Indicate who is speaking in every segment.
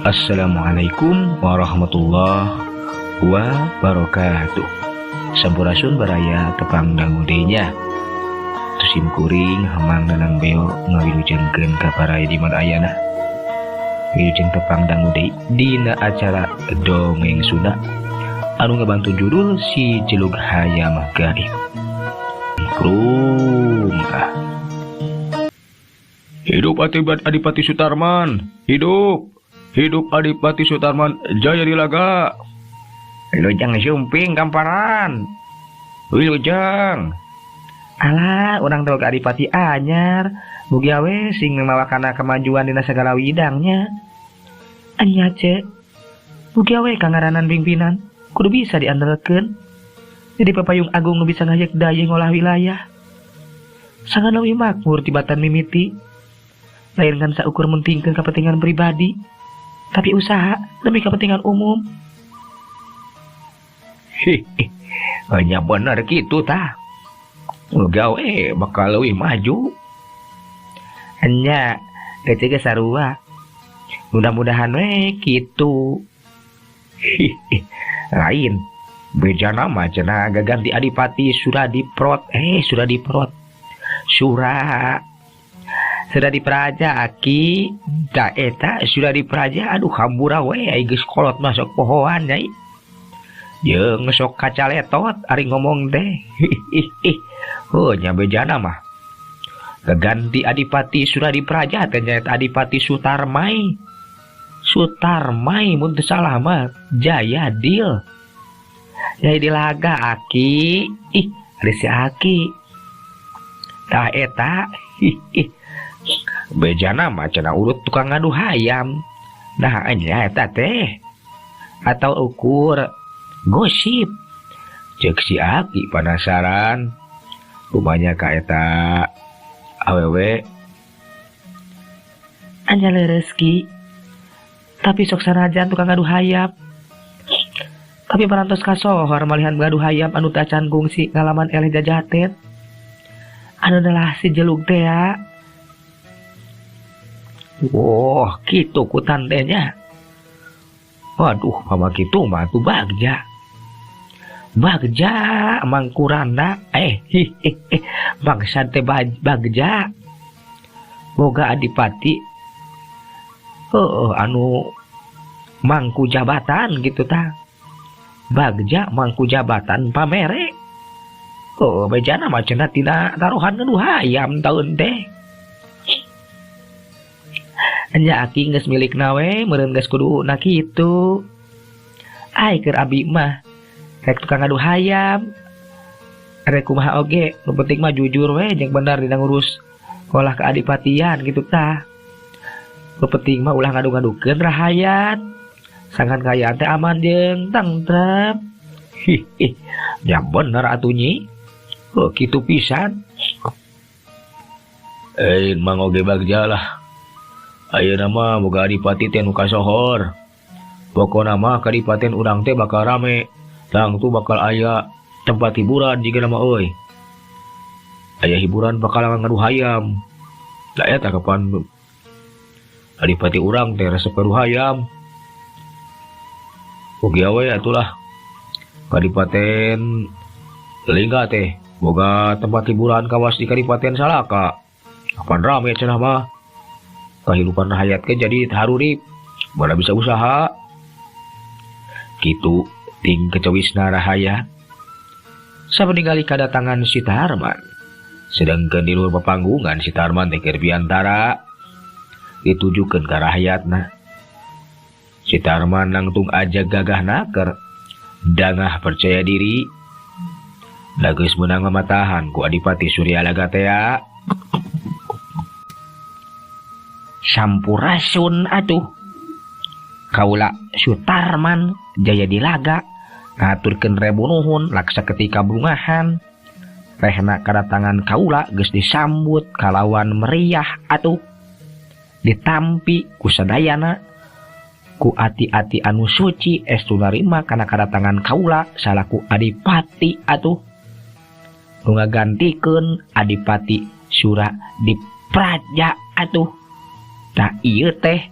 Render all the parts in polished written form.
Speaker 1: Assalamualaikum warahmatullahi wabarakatuh. Sampurasun baraya tepang dangudenya. Tusim kuring hamang nanang beo ngawilujengkeun ka paraya di mana ayana. Wilujeng tepang dangude dina acara dongeng Sunda anu ngabantu judul si Jelug Hayam Gaib. Hidup Adipati Sutarman, hidup Adipati Sutarman Jaya Dilaga. Wilujeng sumping kamparan. Wilujeng. Alah, urang teu Adipati anyar, mugi awe sing mawakana kemajuan dina sagala widangnya. Anya ce, mugi awe kangaranan pimpinan kudu bisa diandelkeun. Jadi papayung agung nu bisa ngajak daya ngolah wilayah. Sangan leuwih makmur tibatan mimiti. Lain kan saukur mentingkeun kepentingan pribadi, tapi usaha demi kepentingan umum. Hanya bener gitu tah. Gawe bakal leuwih maju. Anya kece ge sarua. Mudah-mudahan we kitu. Lain beja nama cenah gaganti Adipati sudah diprot. Sudah dipraja aki. Da eta sudah dipraja aduh hambura we ai geus kolot masuk pohoan nyai. Jeung sok kacaletot ari ngomong teh. Oh nya bejana mah. Gaganti Adipati sudah dipraja teh nyaeta Adipati Sutarmai. Sutarmai mun teu salah mah Jaya Dil. Jaya Dilaga aki. Ari si aki. Tah eta. Bejana mah cenah urut tukang ngadu hayam. Nah anya eta teh. Atau ukur gosip. Cek si aki penasaran. Rumahnya ka eta awewe. Anya rezeki. Tapi sok sanajan tukang ngadu hayam. Tapi parantos kasohor malihan ngadu hayam anu teu acan gungsi ngalaman eleh jajaten. Anu adalah si Jelug teh ya. Wah, kitu ku tandenya. Waduh, mama kitu mah tu Bagja mangkuranda. Bangsa teh Bagja. Boga Adipati. Anu mangku jabatan gitu tah. Bagja mangku jabatan pamere. Bejana mah cenah tina taruhan ngadu hayam taun teh. Anya aki geus milikna we, meureun geus kudu na kitu. Ai keur abi mah rek tukang ngadu hayam. Rek kumaha oge, nu penting mah jujur we jeung bener dina ngurus olah keadipatian gitu tah. Nu penting mah ulah ngadu-ngadukeun rahayat. Sangan kayaan teh aman jeung tentrem. Ya bener atuh nyi. Kitu pisan. Mang oge Bagja lah. Ayeuna mah boga Adipati teh nu kasohor. Pokona mah kadipaten urang teh bakal rame. Tangtu bakal aya tempat hiburan jiga nama euy. Aya hiburan bakal ngadu hayam. Da eta kapan Adipati urang teh resep ngadu hayam. Oge we atulah. Kadipaten Lingga teh boga tempat hiburan kawas di Kadipaten Salaka. Kapan rame cenah mah. Kehidupan hayat ke jadi harurip. Bada bisa usaha. Kitu ting kecawisna rahaya. Sapeninggali kadatangan si Tarman. Sedangkan di luar pepanggungan si Tarman teh keur biantara ditujukeun ka rahayatna. Si Tarman nangtung aja gagah naker. Dangah percaya diri. Da geus meunang mamatahan ku Adipati Suryalaga teh. Sampurasun atuh. Kaula Sutarman Jaya Dilaga ngaturkeun rebu nuhun laksa ketika bungahan. Rehna kadatangan kaula geus disambut kalawan meriah atuh. Ditampi ku sadayana ku ati-ati anu suci estu narima kana kadatangan kaula salaku Adipati atuh. Nu ngagantikeun Adipati Suradipraja atuh. Tah ieu teh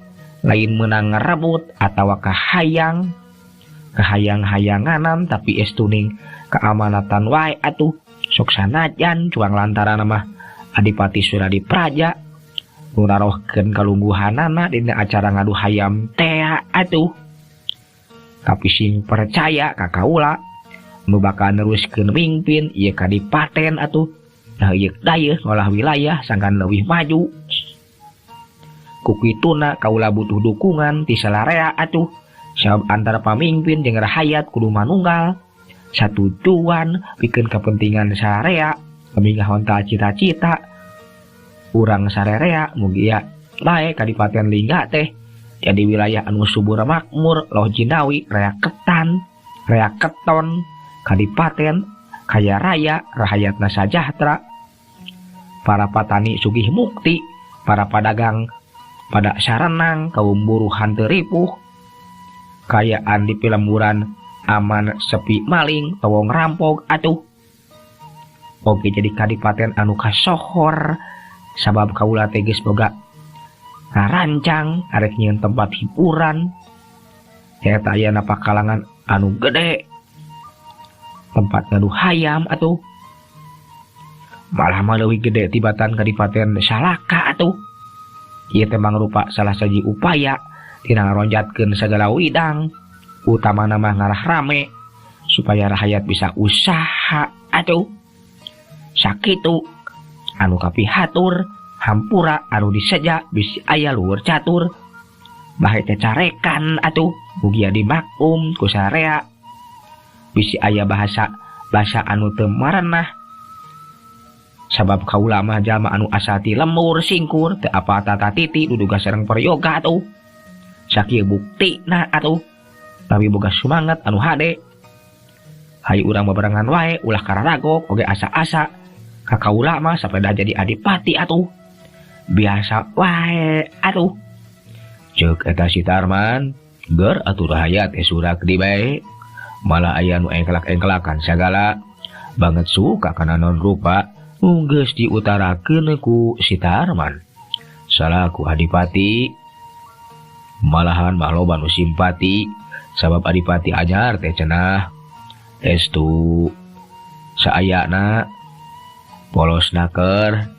Speaker 1: lain menang ngerebut atawa kahayang-hayanganan tapi estuning keamanatan wae atuh sok sanajan cuang lantaran mah Adipati Suradipraja nu narohkeun kalungguhanana dina acara ngadu hayam teh atuh. Tapi sing percaya ka kaula nu bakal neruskeun mingpin ieu kadipaten atuh nah ieu dayeuh ngolah wilayah sangkan leuwih maju. Ku kituna kaula butuh dukungan ti salarea atuh sabab antara pamimpin jeung rakyat kudu manunggal satujuan pikeun kepentingan sararea kami ngahontal cita-cita urang sararea mugi ya bae Kadipaten Lingga teh jadi wilayah anu subur makmur loh jinawi rea ketan rea keton kadipaten kaya raya rakyatna sajahtera para patani sugih mukti para padagang pada sarenang kaum buruh hanteu ripuh kayaan di pilemburan aman sepi maling tawong rampok atuh. Oke jadi kadipaten anu kasohor sabab kaula teh geus boga ngarancang arek nyieun tempat hiburan eta aya napa kalangan anu gede tempat ngadu hayam atuh malah leuwih gede tibatan Kadipaten Salaka atuh. Ieu teh mangrupa salah saji upaya tina ngaronjatkeun sagala widang utamana mah ngarah rame supaya rakyat bisa usaha atuh. Sakitu anu kapihatur hampura anu diseja bisi aya luhur catur bae teh carekan atuh mugia dimaklum ku sarea bisi aya bahasa anu teu marenah sabab kaula mah jalma anu asal ti lembur singkur teu apa tata titi duduga sareng prayoga atuh. Sakieu buktina atuh tapi boga semangat anu hade hayu urang babarengan wae ulah kararagok oge asa-asa ka kaula mah sapeda jadi adipati atuh biasa wae atuh. Ceuk eta si Tarman ger atuh rakyat surak di bae malah aya nu engkelak-engkelakan sagala banget suka kana non rupa geus diutarakeun ku si Tarman salaku adipati malahan mah loba nu simpati sabab adipati anyar teh cenah estu saayana polos naker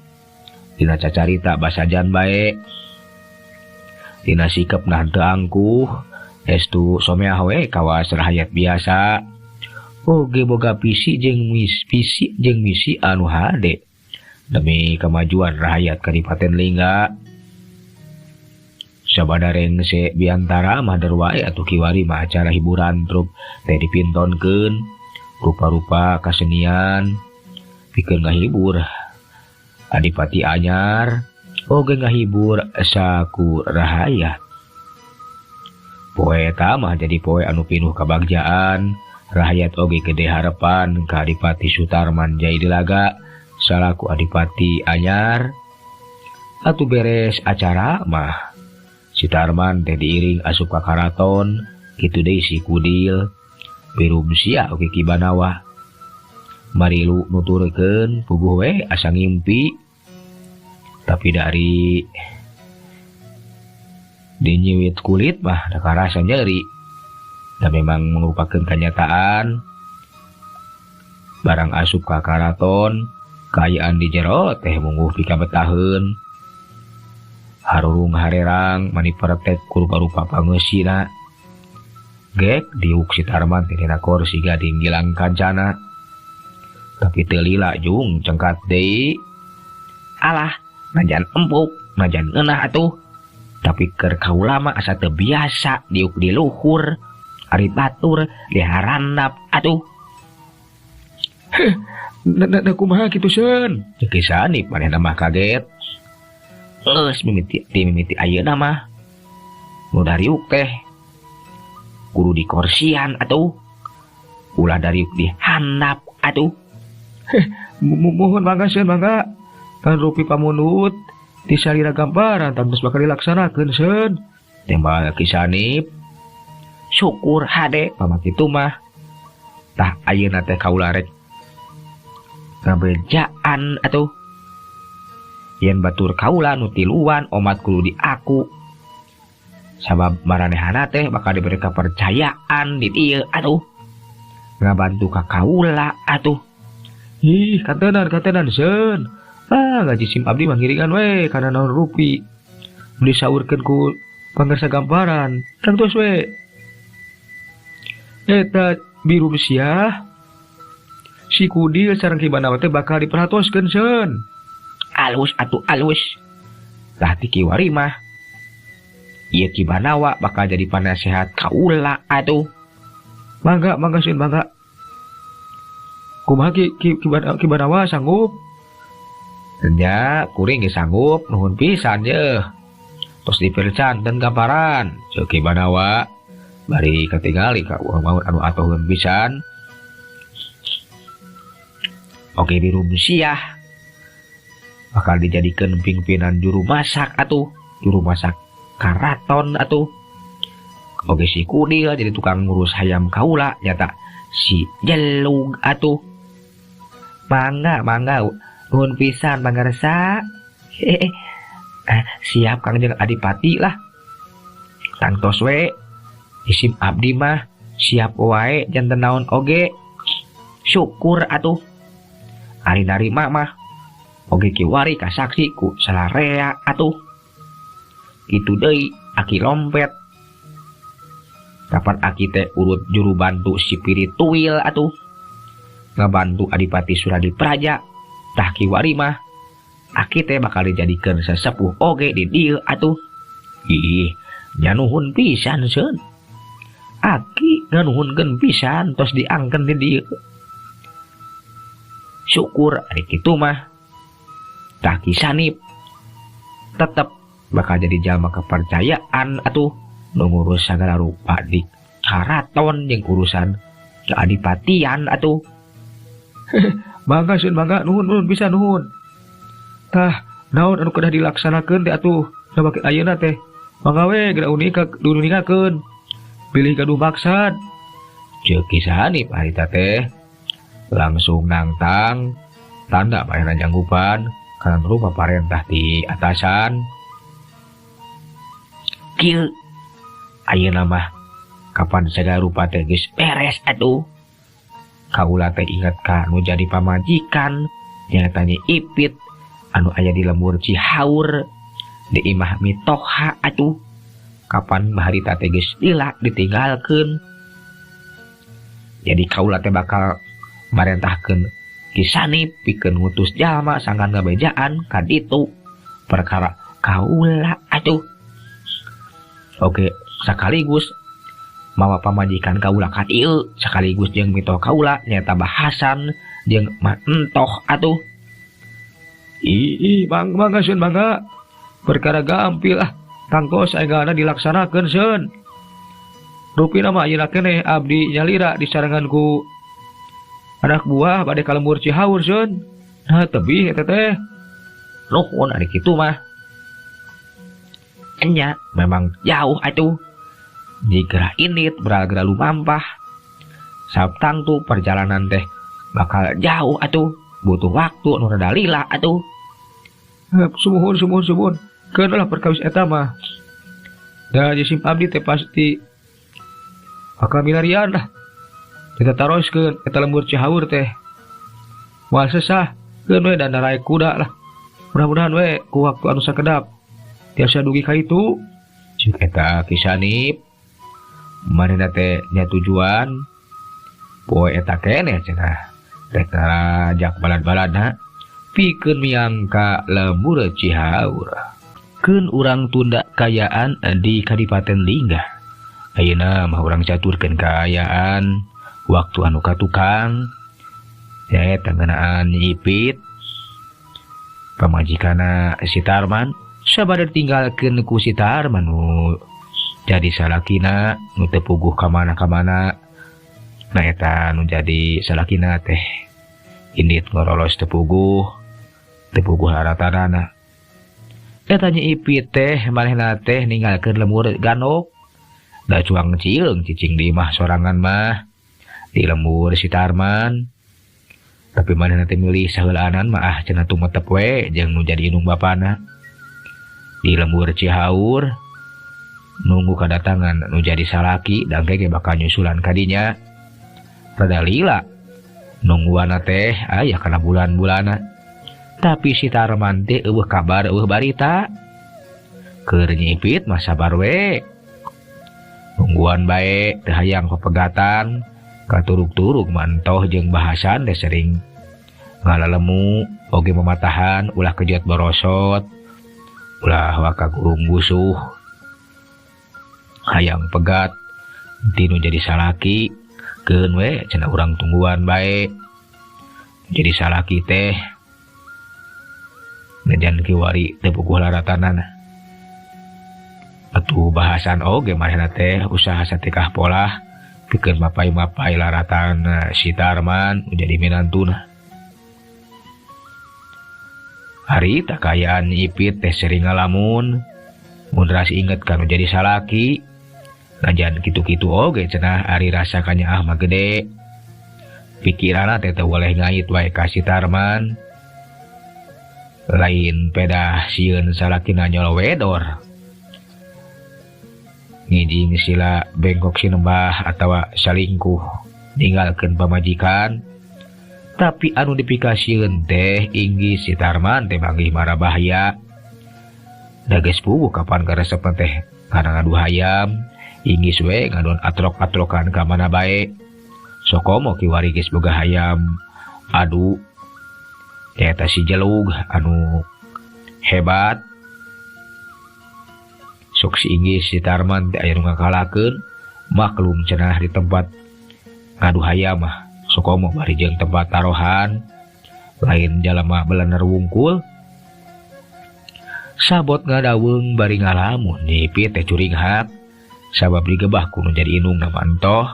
Speaker 1: dina cacarita basajan bae dina sikepna henteu angkuh estu someah we kawas rakyat biasa oge boga visi jeung misi anu hade demi kemajuan rakyat Kadipaten Lingga. Sabadareng se biantara mah der wae atuh kiwari mah acara hiburan truk teh dipintonkeun rupa-rupa kasenian pikeun ngahibur adipati anyar oge ngahibur saku rakyat. Poe eta mah jadi poe anu pinuh kabagjaan rakyat oge gede harapan ka Adipati Sutarman Jaidilaga salaku adipati anyar. Atuh beres acara mah si Tarman teh diiring asup ka karaton kitu deui si Kudil birum sia oge kibanawa marilu nuturkeun puguh we asa ngimpi tapi dari dinyiwit kulit mah da karasa nyeri dan memang merupakan kenyataan barang asup ka karaton kaayaan di jero teh mungguh pikabetaheun harurung harerang mani pertek rupa-rupa pangeusina gek diuk si Tarman teh dina kursi gading gilang kancana tapi teu lila jung cengkat deui alah najan empuk najan ngeunah atuh tapi keur kaula mah asa teu biasa diuk di luhur ari batur di harandap atuh.
Speaker 2: Da kumaha kitu seun?
Speaker 1: Ceuk sanip manehna mah kaget. Geus mimiti ayeuna mah nu dariuk teh kudu di korsian atuh. Ulah dariuk di handap atuh.
Speaker 2: Mohon mangga seun mangga. Kan rupi pamunut ti salira gambaran tangtos bakal dilaksanakeun seun.
Speaker 1: Tembak kisanip. Syukur hade pamakitu mah. Tah ayeuna teh kaula rek ngabejaan atuh. Yen batur kaula nu tiluan omat kudu diaku.
Speaker 2: sabab maranehana teh bakal diberi kepercayaan di dieu atuh. Ngabantu ka kaula atuh. Ih, kantenan seun. Gaji sim abdi mah ngiringan we kana naon rupi. Disaurkeun ku pangarsa gamparan. Tangtos we. Eta biru besiah. Si Kudil sareng Kibanawa teh bakal diperhatoskeun seun. Alus atuh alus. Tah ti Kiwari mah ieu Kibanawa bakal jadi panasehat kaula atuh. Mangga seun mangga. Kumaha Kibanawa sanggup? Nya kuring geus sanggup nuhun pisan ye. Tos dipircan dan gamparan ceuk Kibanawa bari katingali ka urang maut anu atoheun pisan. Oke biru besiah bakal dijadikeun pimpinan juru masak atuh, juru masak karaton atuh. Oke si Kudil jadi tukang ngurus hayam kaula nyata si Jelug atuh. Mangga nuhun pisan pangarsa. Siap Kangjeng Adipati lah. Tangtos we isim abdi mah siap wae janten naon oge. Syukur atuh. Ari narima mah oge Kiwari kasaksi ku salarea atuh. Kitu deui aki lompet. Kapan aki teh urut juru bantu spiritual atuh. Ngabantu Adipati Suradi Praja. Tah Kiwari mah aki teh bakal dijadikeun sesepuh oge di dieu atuh. Ih, nya nuhun pisan seun. Aki nganuhunkeun pisan tos diangkeun di dieu. Syukur ari kitu mah. Tah Ki Sanip tetep bakal jadi jalma kepercayaan atuh nu ngurus sagala rupa di karaton jeung urusan keadipatian atuh. Mangga seun mangga nuhun bisa nuhun. Tah naon anu kedah dilaksanakeun teh atuh sabake ayeuna teh. Mangga we geura uningakeun. Pilih gaduh maksad. Ceuk Ki Sanip harita teh langsung nangtang tanda maena janggupan kana rupa parentah ti atasan. Kieu ayeuna mah kapan sagala rupa teh geus beres atuh. Kaula teh inget ka anu jadi pamajikan nyata Nyi Ipit anu aya di lembur Cihaur di imah Mitoha atuh. Kapan baharita teh geus lila ditinggalkeun. Jadi kaula teh bakal marentahkeun Ki Sanip pikeun ngutus jalma sangkan ngabejaan ka ditu perkara kaula atuh. Oke, sakaligus mawa pamajikan kaula ka dieu sakaligus jeung mito kaula nyaeta bahasan jeung mantoh atuh. Ih, mangga seun mangga. Perkara gampil ah, tangtos ayeuna dilaksanakeun seun. Rupina mah ayeuna keneh abdi nyalira disarengan ku anak buah bade ka lembur Cihaur seun. Nah, tebih eta teh. Nuhun ari kitu mah. Enya memang jauh atuh. Jika init beragera lumampah. Sabtang tu perjalanan teh bakal jauh atuh. Butuh waktu nu rada lila atuh. Sumuhun. Keun lah perkawis eta mah. Da jisim abdi teh pasti bakal milarian lah. Kita taroskeun eta lembur Cihaur teh. Moal sesah keun we dan narai kuda lah. Mudah-mudahan we ku waktu anu sakedap tiasa dugi ka itu. Ceuk eta Ki Sanip. Manehna teh nya tujuan poe eta keneh cenah. Rek narajak balad-baladna pikeun miang ka lembur Cihaur. Keun urang tunda kayaan di Kadipaten Linggah. Ayeuna mah urang caturkeun kayaan waktu anu katukang nyaeta ngeunaan Nyi Ipit pamajikana si Tarman sabada tinggalkeun ku si Tarman nu jadi salakina nu teu puguh ka mana-kamana. Nah eta nu jadi salakina teh indit ngorolos teu puguh haratanana. Eta Nyi Ipit teh manehna teh ninggalkeun lembur Ganok da cuang cieung cicing di imah sorangan mah di lembur si Tarman. Tapi manehna teh milih saheulaanan mah cenah tumetep we jeung nu jadi indung bapana di lembur Cihaur. nunggu kedatangan nu jadi salaki dan ge bakal nyusulan kadinya. Rada lila nungguana teh aya kana bulan-bulana. Tapi si Tarman teh eueuh kabar eueuh barita. Keur nyipit mah sabar we. Nungguan bae teu hayang pepegatan, katurug-turug mantoh jeung bahasan teh sering ngalalemu oge mematahan ulah kejeot borosot, ulah waka gurung busuh. Hayang pegat tinu jadi salaki keun we cenah urang tungguan bae. Jadi salaki teh najan kiwari teu puguh laratanana. Atuh bahasan oge manehna teh usaha satikah polah pikeun mapai-mapai laratan si Tarman jadi minantuna. Hari takayaan Ipit teh sering ngalamun mun ras inget kanu jadi salaki. Najan kitu-kitu oge cenah ari rasa kanyaah mah gede. Pikiranna teh teu boleh ngait wae ka si Tarman. Lain pedah sieun salakina nyolo wedor. Ngijing sila bengkok sinembah atawa salingkuh ninggalkeun pamajikan. Tapi anu dipikasieun teh inggih si Tarman teh banggih mara bahaya. Da geus puguh kapan karesepen teh kana ngadu hayam, inggih we ngadon atrok-atrokan ka mana bae. Sokomo kiwari geus boga hayam adu. Eta si Jelug anu hebat. Sok si inggih si Tarman teh aya nu ngakalakeun, maklum cenah di tempat ngadu hayam mah. Sokomo bari jeung tempat tarohan lain jalema belener wungkul. Sabot ngadaweung bari ngalamun Ipit teh curing hak sabab digebah kudu jadi inung na mantoh.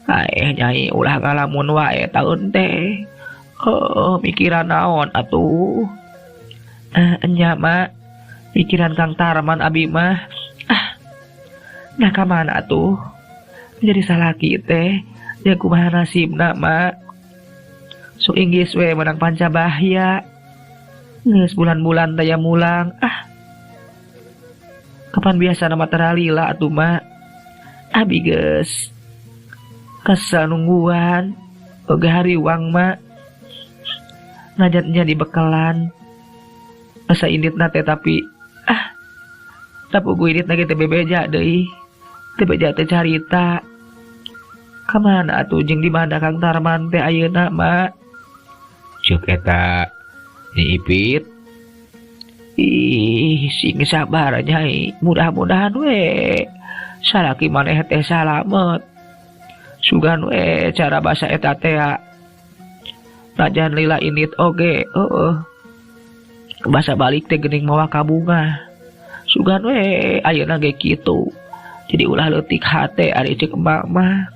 Speaker 2: Nyai ulah ngalamun wae taun teh. Mikiran naon atuh? Enya mak, pikiran Kang Tarman abi mah. Nah ka mana atuh? Jadi salaki teh ya kumaha nasibna mak. Sok inggis we menang Pancabahya. Geus bulan-bulan daya mulang. Kapan biasa nama teralila atuh mak. Abi geus kesel nungguan oge hariwang mak. Najatnya di bekelan. Asa inditna teh tapi tapugu inditna ge teh bebeja deui. Teh beja teh carita. Kamana atuh jeung di mana Kang Tarman teh ayeuna mak? Ceuk eta Nyi Ipit. Sing sabar Nyai, mudah-mudahan we salaki maneh teh salamet. Sugan we cara basa eta teh. Najan lila init oge, basa balik teh geuning mawa kabunga. Sugan we ayeuna ge kitu. Jadi ulah leutik hate ari ceuk emak mah.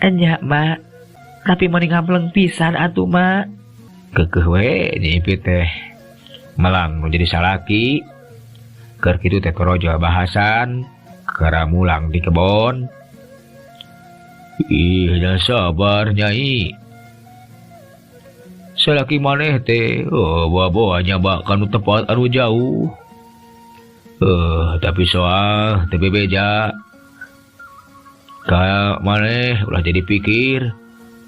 Speaker 2: Enya mak, tapi mending ngampleng pisan atuh mak. Keukeuh we Nyi Ipit teh melang nu jadi salaki. Keur kitu teh korojo bahasan kara mulang di kebon. Dah sabar Nyai. Salaki maneh teh bawa nyaba kanu tempat anu jauh. Tapi soal teh bebeja. Ka maneh ulah jadi pikir.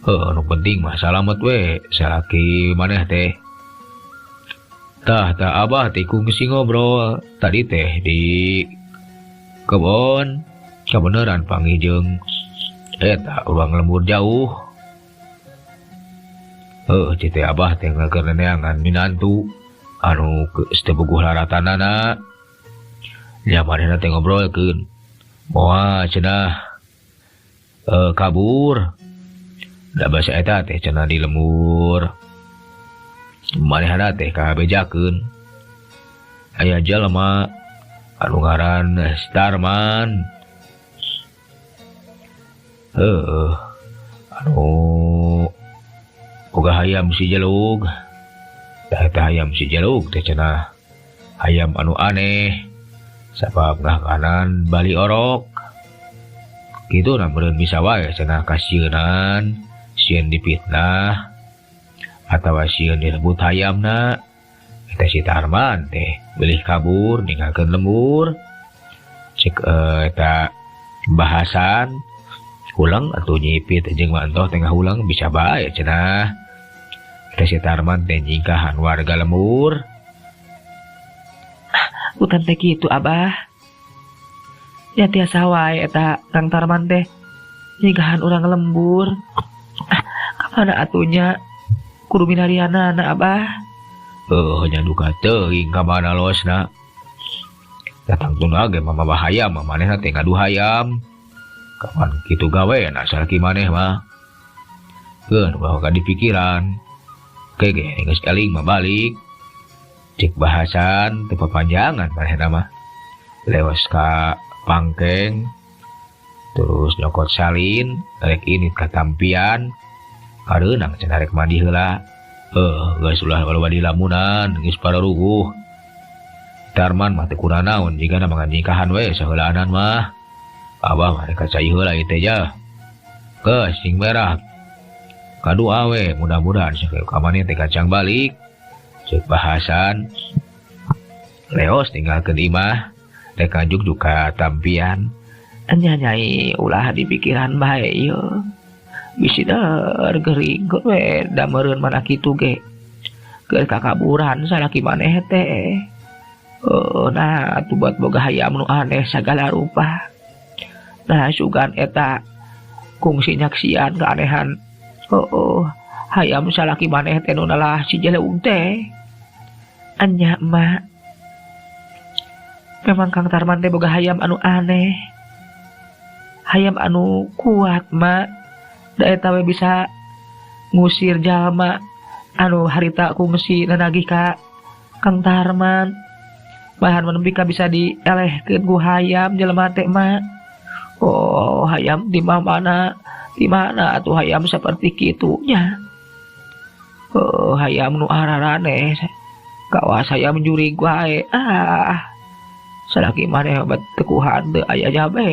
Speaker 2: Nu penting mah salamet we salaki maneh teh. Tah abah teh kungsi ngobrol tadi teh di kebon. Kabeneran panggih jeung eta urang lembur jauh. Cite abah teh ngeukeun neangan minantu anu geus teu puguh laratanana. Nya manehna teh ngobrolkeun. Moal cenah kabur. Da basa eta teh cenah di lembur. Manehna teh kabejakeun. Aya jalma anu ngaran Tarman. Anu boga hayam si Jelug. Eta hayam si Jelug teh cenah hayam anu aneh. Sabab ngakanan bali orok. Kitu na meureun bisa wae cenah kasieun sieun dipitnah atawa sieun direbut hayamna. Eta si Tarman teh beulih kabur ninggalkeun lembur. cek eta bahasan ulang atau nyipit jeung mantoh tengah ulang bisa bae cenah. Teh si Tarman teh nyingkahan warga lembur.
Speaker 3: Bukan teh kitu Abah. Ya tiasa wae eta Kang Tarman teh nyingkahan urang lembur. Kamana atunya kudu minarianana Abah?
Speaker 2: Nya duka teuing ka mana losna. Datang tuna ge mama bahayam manehna teh ngadu hayam. Kapan kitu gaweana salaki maneh mah. Keun bawa ka di pikiran. Kege geus eling mah balik. Cek bahasan teu papanjangan manehna mah. Leos ka pangkeng terus nyokot salin rek ini katampian kareunang cenah rek mandi heula. Geus ulah balawa di lamunan geus pararuguh. Tarman mah teu kurang naon jigana mangannikahan we saheulaanan mah. Abah mah rek cai heula ieu teh ja. Geus sing merah. Kadua we mudah-mudahan sakeun ka maneh teh kacang balik. Cek bahasan leos tinggalkeun imah rek kanjuk ka tampian.
Speaker 3: Nya nyai ulah di pikiran bae ieu. Bisi deur geuring we da meureun mana kitu ge. Keur kakaburan salaki maneh teh. Nah atuh buat boga hayam nu aneh sagala rupa. Nah sugan eta kungsi nyaksian keanehan. Hayam salaki maneh teh nu nalah si Jeleung teh. Anya mak. Memang Kang Tarman teh boga hayam anu aneh. Hayam anu kuat mak. Da eta we bisa ngusir jalma anu harita kungsi nanagih ka Kang Tarman. Bahan menempika bisa dielehkeun ku hayam jelema teh mak. Hayam di mana atuh hayam seperti kitunya. Hayam nu araraneh kawas hayam jurig wae. Salaki maneh obat tekuhan teu aya jabe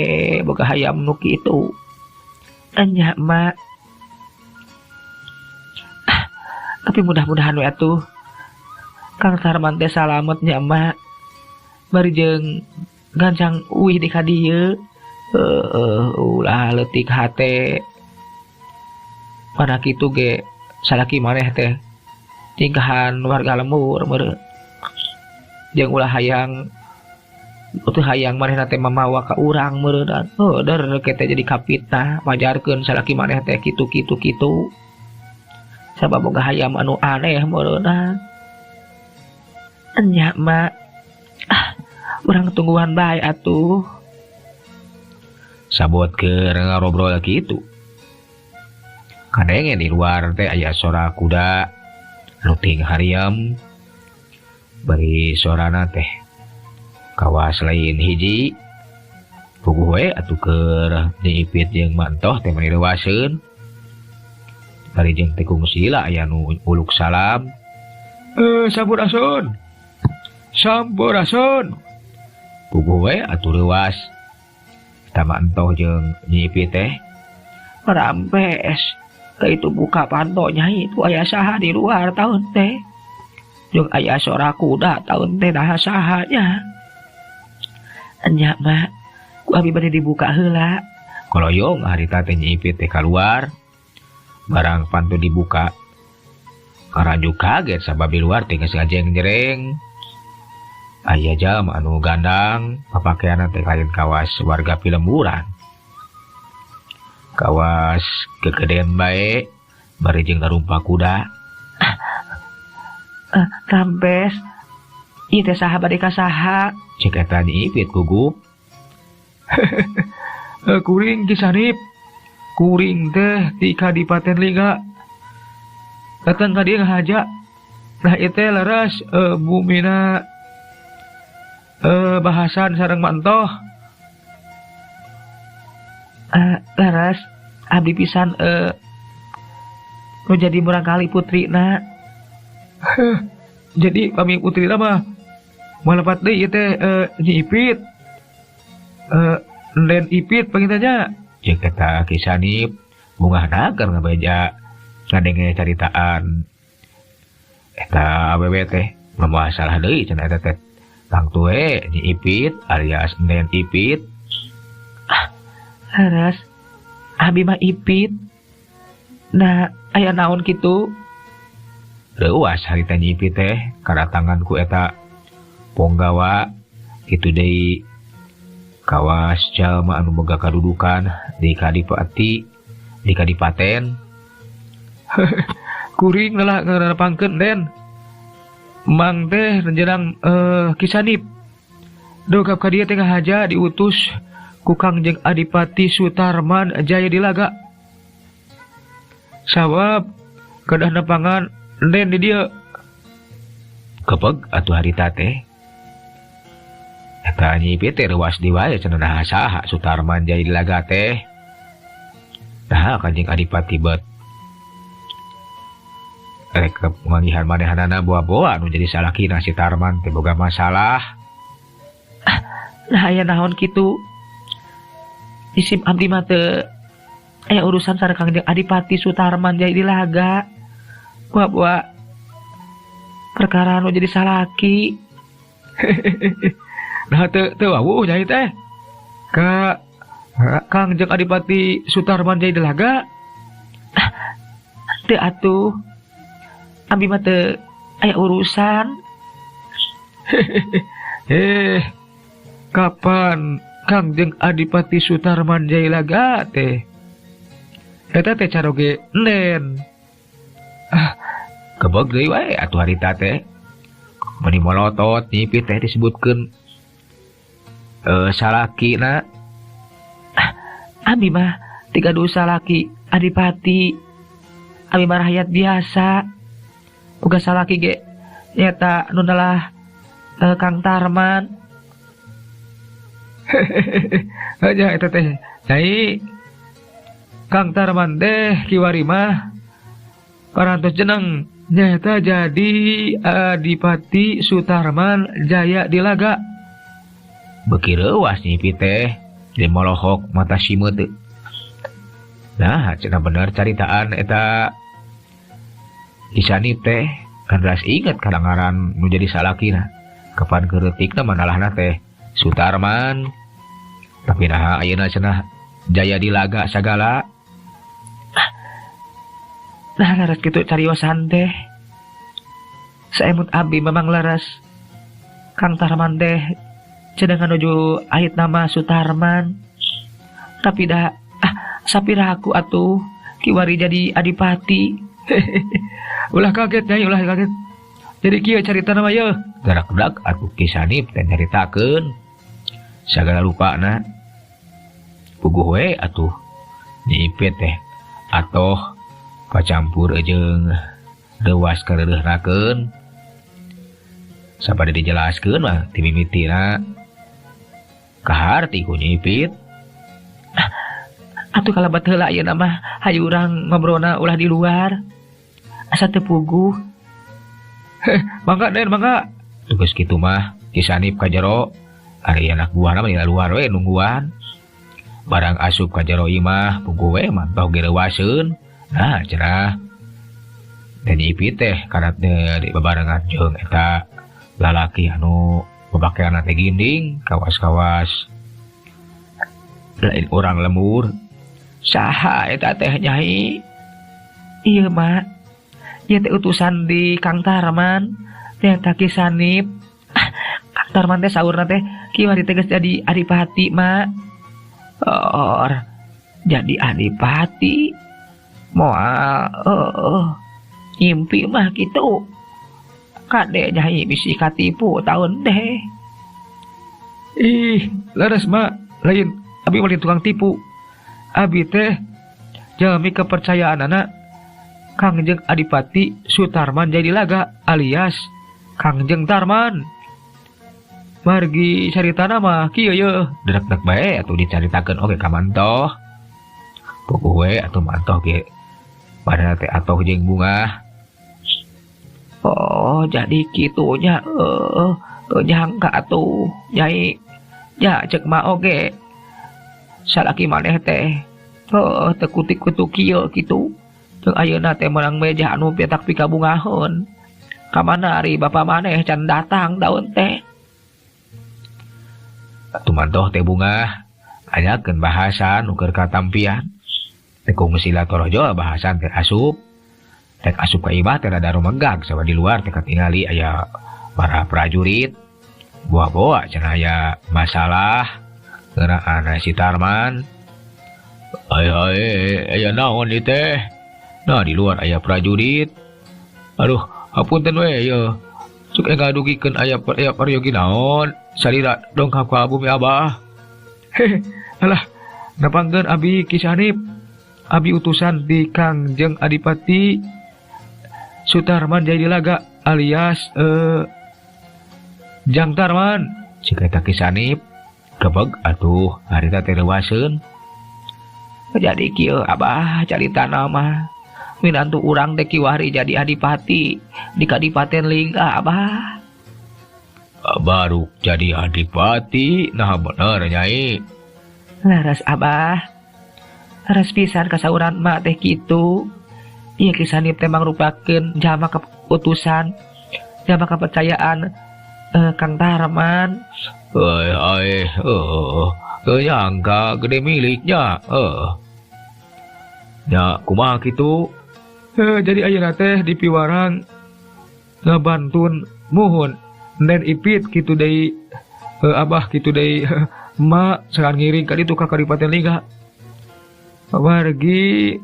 Speaker 3: boga hayam nu kitu. Anya mak. Tapi mudah-mudahan we atuh Kang Tarman teh salamet nya mak. Bari jeung gancang uih di ka dieu. Ulah leutik hate. Mana kitu ge salaki maneh teh tingkahan warga lembur meureun. Jeung ulah hayang utuh hayang manehna teh mamawa ka urang meureun. Der kita jadi kapitna majarkeun salaki maneh teh kitu. Sabab boga hayam anu aneh meureun. Nya mak. Urang tungguhan bae atuh.
Speaker 2: Sabot keur ngarobrol kitu. Kadenge di luar teh aya suara kuda anu ting hariam. Bari sorana teh kawas lain hiji. Puguh we atuh keur diipit jeung mantoh teh mani leuwaseun. Bari jeung teh kungsila aya nu uluk salam. Sampurasun. Puguh we atuh leuwas. Tama entoh jeung nyipit teh.
Speaker 3: Rampes. Itu buka panto nyai itu aya saha di luar tahun teh. Jeung aya suara kuda tahun teh nah sahanya. Anya mak, ku abi bade dibuka heula.
Speaker 2: Koloyong harita teh nyipit teh keluar. Barang pantu dibuka. Karaju kaget sabab di luar teh geus ngajeng-jereng. Aya jalma anu gandang, papakeana teh lain kawas warga Pilemburan. Kawas kegedean bae, bari jeung narumpa kuda.
Speaker 3: Rampes, ieu teh saha bade ka saha?
Speaker 2: Cek eta nyipit gugup.
Speaker 1: Kuring Kisanip. Kuring teh di Kadipaten Liga. Datang ka dieu ngahaja. Nah ieu teh leres bumina bahasan sareng mantoh.
Speaker 3: Laras abdi pisan nu jadi murang kali putrina.
Speaker 1: Jadi pami putrina mah malepat deui ieu teh nyipit. Den ipit pangitanya.
Speaker 2: Cek eta Kisanip bungahna keur ngabeja ngadenge caritaan eta awewe teh mah masalah deui cenah eta teh Tang tue Nyi Ipit alias Nen Ipit.
Speaker 3: Laras, abi mah Ipit. Nah, aya naon kitu?
Speaker 2: Leuwas harita Nyi Ipit teh kadatangan ku eta ponggawa kitu deui kawas jalma anu boga kadudukan di kadipaten.
Speaker 3: Kuring lah ngarepangkeun Den. Mang teh renjenang Kisanip. Dogap ka dieu teh ngahaja diutus ku Kangjeng Adipati Sutarman Jaya Dilaga. Sawab kedah nepangan Den di dieu.
Speaker 2: Kepeg atuh harita teh. Eta Nyi Ipit teh ruas di wae cenah saha Sutarman Jaya Dilaga teh. Nah Kanjeng Adipati bet rek mangihan manehanana boa-boa anu jadi salakina si Tarman teh boga masalah.
Speaker 3: Nah aya naon kitu? Isim abdi mah teu aya urusan sareng Kangjeng Adipati Sutarman Jaya Dilaga. Buah perkara anu jadi salaki.
Speaker 2: Nah teu wawuh nyai teh ka Kangjeng Adipati Sutarman Jaya Dilaga.
Speaker 3: Teu atuh. Abi mah teu aya urusan.
Speaker 2: Kapan Kangjeng Adipati Sutarman Jaya Dilaga teh? Eta teh caroge Nen. Kebog deui wae atuh harita teh. Meni molotot Nyi Ipit teh disebutkeun salakina.
Speaker 3: Abi mah tiga dosa laki Adipati. Abi mah rakyat biasa. Boga salaki ge nyata nu nalah Kang Tarman.
Speaker 2: Aja eta teh Nyai Kang Tarman teh kiwari mah parantos jeneng nyata jadi Adipati Sutarman Jaya Dilaga. Beuki leuwas Nyi Ipit teh dimolohok mata simeut teu. Nah cenah bener caritaan eta Kisanip teh kan ras inget kadangaran nu jadi salakina. Kapan keuretikna manalahna teh Sutarman. Tapi nah ayeuna cenah Jaya Dilaga sagala.
Speaker 3: Nah laras kitu cariosan teh. Saemut abdi memang laras Kang Tarman teh cenah nganuju ait nama Sutarman. Tapi dah sapira aku atuh kiwari jadi adipati.
Speaker 2: Ulah kaget Nyai, ulah kaget. Jadi kieu caritana mah yeuh. Darak-darak atuh Kisanip teh nyaritakeun sagala lupana. Puguh we atuh Nyi Ipit teh atoh kacampur jeung leuwas kareureuhnakeun. Sabada dijelaskeun mah ti mimitina kaharti ku Nyi Ipit.
Speaker 3: Atuh kalabat heula ayeuna mah hayu urang ngobrolna ulah di luar. Asa teu puguh.
Speaker 2: Mangga Den, mangga. Geus kitu mah Kisanip ka jero, ari anak buahna mah di luar we nungguan. Barang asup ka jero ieu mah puguh we mantoh ge leuwaseun. Nah cenah Nyi Ipit teh karat di babarengan jeung eta lalaki anu babakeanna teh ginding, kawas-kawas lain orang lemur.
Speaker 3: Saha eta teh Nyai? Ieu mah ieu teh utusan di Kang Tarman teh Kisanip. Kang Tarman teh saurna teh kiwari teh geus jadi adipati mah. Jadi adipati. Moal impi mah kitu. Kade Nyai bisi katipu taun teh.
Speaker 2: Ih, laras mah lain abi mah tukang tipu. Abi teh jalmi kepercayaanana Kangjeng Adipati Sutarman Jaya Dilaga alias Kangjeng Tarman. Margi caritana mah kieu yeuh, dedak-dedak bae atuh dicaritakeun oge ka mantoh. Puguh we atuh mantoh ge padahal teh atoh jeung bunga.
Speaker 3: Oh, jadi kitunya nyangka atuh Nyai. Ya cek mah oge salaki maneh teh teu kutik-kutuk kieu kitu. Jeung ayeuna teh meunang meja anu petak pikabungaheun. Ka mana ari bapa maneh can datang daun teh.
Speaker 2: tumantoh teh bunga anyakeun bahasan nu keur katampian teh kung sila torojo bahasan teh asup ka imah teh rada rumegag sabab di luar teh katingali aya para prajurit boa-boa cenah aya masalah ngeunaan si Tarman. Aya naon ieu teh? Nah di luar aya prajurit. Aduh, hapunten we ye. Cuk ngadugikeun aya paryogi naon? Salira dongkap ka bumi Abah. Heh, alah, napangkeun abi Kisanip. Abi utusan di Kangjeng Adipati Sutarman Jayadilaga alias Jang Tarman. Cik eta Kisanip kebeg atuh harita teh leuwaseun.
Speaker 3: Jadi kieu Abah caritana mah minantu urang teh kiwari jadi adipati di Kadipaten Lingga Abah.
Speaker 2: Baru jadi adipati, nah bener Nyai.
Speaker 3: Laras Abah, laras pisan kasauran mak teh kitu. Ieu Kisanip teh mangrupakeun jalma keputusan, jalma kepercayaan Kang Tarman.
Speaker 2: Nyangka gede miliknya. Ya kumaha kitu?
Speaker 1: Jadi ayeuna teh di piwarang ngabantun muhun nen ipit kitu deui Abah kitu deui mak sekan ngiring ka ditu ka Kadipaten Lingga. Wargi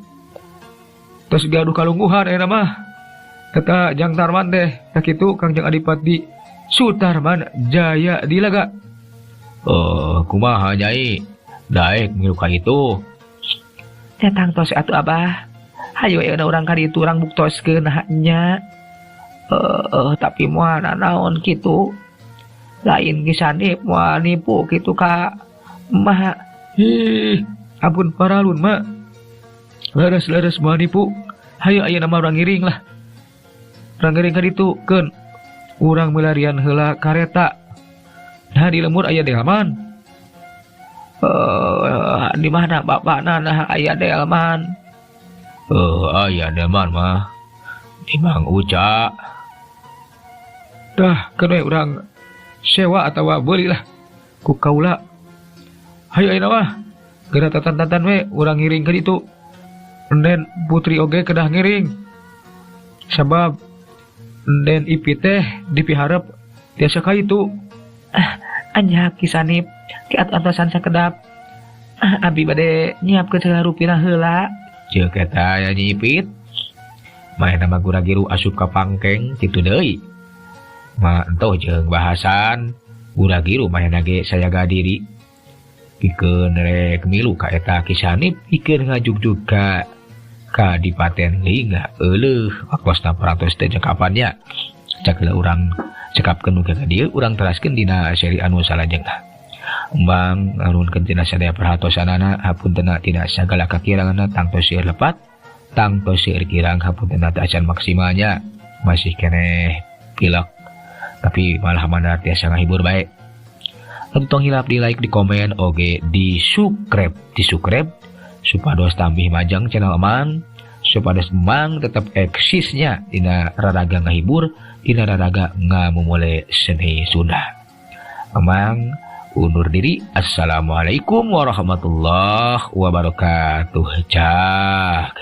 Speaker 1: tos gaduh kalungguhan eta mah. Eta Jang Tarman teh sakitu Kangjeng Adipati Sutarman Jayadilaga.
Speaker 2: Kumaha Nyai? Daek ngilu ka itu.
Speaker 3: Datang tos atuh Abah. Hayu ayeuna urang ka ditu urang buktoskeun nya. Tapi moal naon kitu. Lain Kisanip moal nipu kitu ka mah.
Speaker 1: Ampun paralun mak. Leres moal nipu. Hayu ayeuna mah urang ngiring lah. Urang ngiring ka ditu keun. Urang melarian heula kareta. Nah di lembur aya delman.
Speaker 3: Di mana bapakna nah aya delman?
Speaker 2: Aya delman mah di Mang Uca.
Speaker 1: Dah keun we urang sewa atawa beuli lah ku kaula. Hayu ayeuna mah geura tatan-tatan we urang ngiring ka ditu. Enden putri oge kedah ngiring. Sabab enden ipit teh dipiharep tiasa ka itu.
Speaker 3: Anya Kisanip ki atosan sakedap. Abi bade nyiapkeun segala rupina heula.
Speaker 2: Ceuk eta aya nyipit. Maena mah gura-giru asup ka pangkeng kitu deui. Mah entoh jeung bahasan gura-giru maena ge sajaga diri. Pikeun rek milu ka eta Kisanip pikeun ngajugjug ka Kadipaten Lingga. Euleuh wakosna parantos teh kapannya. Cak heula urang cekapkeun muga ka dieu urang teraskeun dina seri anu salajengna. Embang ngarunkeun tina sadaya perhatosanana hapuntenna tidak sagala kakiranganna tangtos seueur lepat tangtos seueur kirang hapuntenna teu acan maksimalnya masih keneh pilek tapi malah mandar tiasa ngahibur bae. Tong hilap di like di komen oge di subscribe supados tambih majang channel Emang supados Emang tetap eksisnya dina raraga ngahibur dina raraga ngamumule seni Sunda. Emang undur diri. Assalamualaikum warahmatullahi wabarakatuh. Cak.